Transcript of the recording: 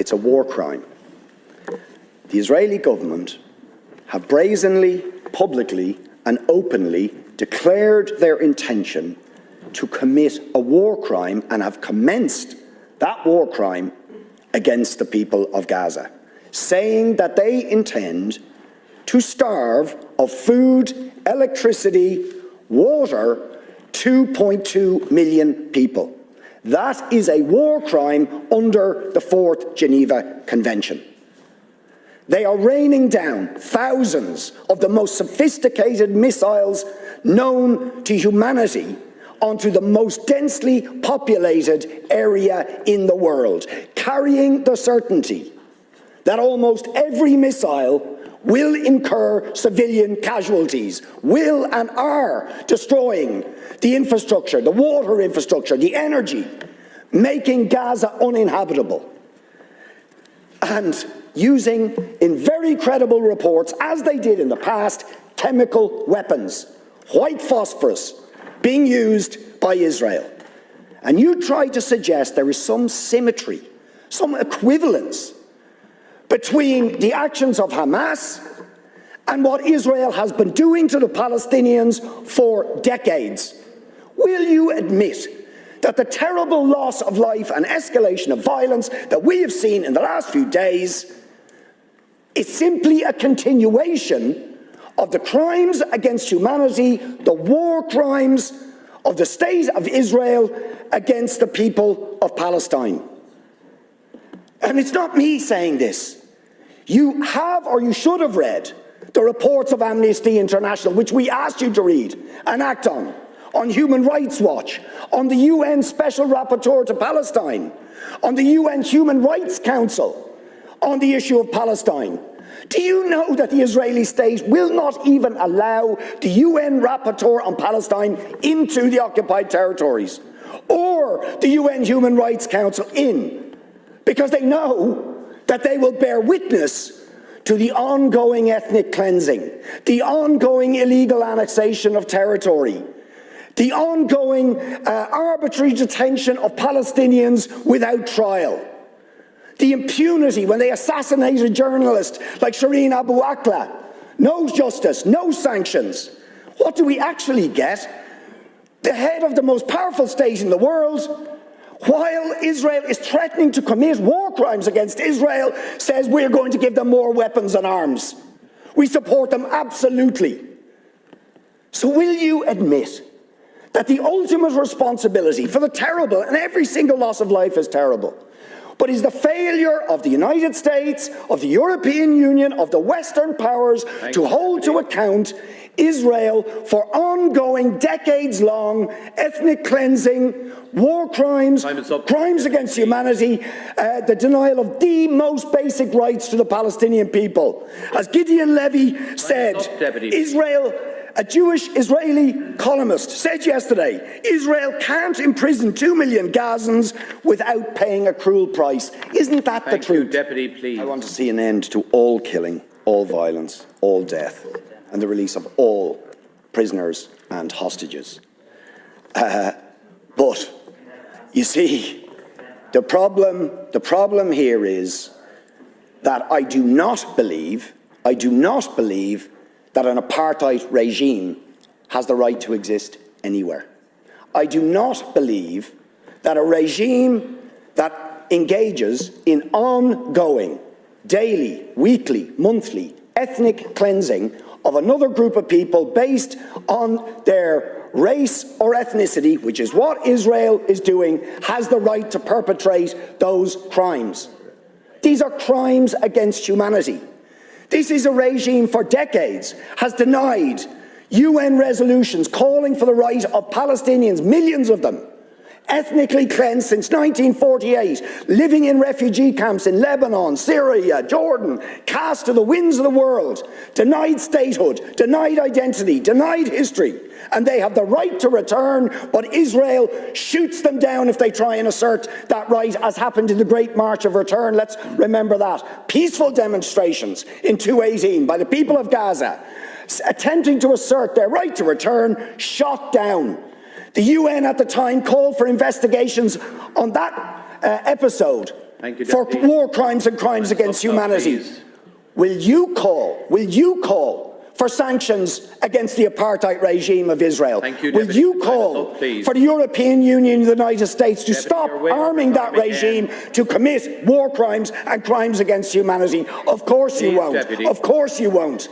it's a war crime. The Israeli government have brazenly, publicly and openly declared their intention to commit a war crime and have commenced that war crime against the people of Gaza, saying that they intend to starve of food, electricity, water 2.2 million people. That is a war crime under the 4th Geneva Convention. They are raining down thousands of the most sophisticated missiles known to humanity onto the most densely populated area in the world, carrying the certainty that almost every missile will incur civilian casualties, will and are destroying the infrastructure, the water infrastructure, the energy, making Gaza uninhabitable. And using, in very credible reports, as they did in the past, chemical weapons, white phosphorus, being used by Israel. And you try to suggest there is some symmetry, some equivalence between the actions of Hamas and what Israel has been doing to the Palestinians for decades. Will you admit that the terrible loss of life and escalation of violence that we have seen in the last few days is simply a continuation of the crimes against humanity, the war crimes of the state of Israel against the people of Palestine? And it's not me saying this. You have, or you should have read, the reports of Amnesty International, which we asked you to read and act on Human Rights Watch, on the UN Special Rapporteur to Palestine, on the UN Human Rights Council, on the issue of Palestine. Do you know that the Israeli state will not even allow the UN Rapporteur on Palestine into the occupied territories, or the UN Human Rights Council in, because they know that they will bear witness to the ongoing ethnic cleansing, the ongoing illegal annexation of territory, the ongoing arbitrary detention of Palestinians without trial, the impunity when they assassinate a journalist like Shireen Abu Akleh. No justice, no sanctions. What do we actually get? The head of the most powerful state in the world, while Israel is threatening to commit war crimes against Israel, says we're going to give them more weapons and arms. We support them absolutely. So will you admit that the ultimate responsibility for the terrible, and every single loss of life is terrible, but is the failure of the United States, of the European Union, of the Western powers to hold to account Israel for ongoing, decades-long ethnic cleansing, war crimes, crimes against humanity, the denial of the most basic rights to the Palestinian people? As Gideon Levy said, Israel, a Jewish Israeli columnist, said yesterday, Israel can't imprison 2 million Gazans without paying a cruel price. Isn't that the truth? Deputy, please. I want to see an end to all killing, all violence, all death, and the release of all prisoners and hostages. But you see, the problem here is that I do not believe that an apartheid regime has the right to exist anywhere. I do not believe that a regime that engages in ongoing, daily, weekly, monthly, ethnic cleansing of another group of people based on their race or ethnicity, which is what Israel is doing, has the right to perpetrate those crimes. These are crimes against humanity. This is a regime for decades has denied UN resolutions calling for the right of Palestinians, millions of them, ethnically cleansed since 1948, living in refugee camps in Lebanon, Syria, Jordan, cast to the winds of the world, denied statehood, denied identity, denied history, and they have the right to return, but Israel shoots them down if they try and assert that right, as happened in the Great March of Return. Let's remember that. Peaceful demonstrations in 2018 by the people of Gaza, attempting to assert their right to return, shot down. The UN at the time called for investigations on that episode for war crimes and crimes against humanity. Will you call for sanctions against the apartheid regime of Israel? Will you call for the European Union and the United States to stop arming that regime to commit war crimes and crimes against humanity? Of course you won't. Of course you won't.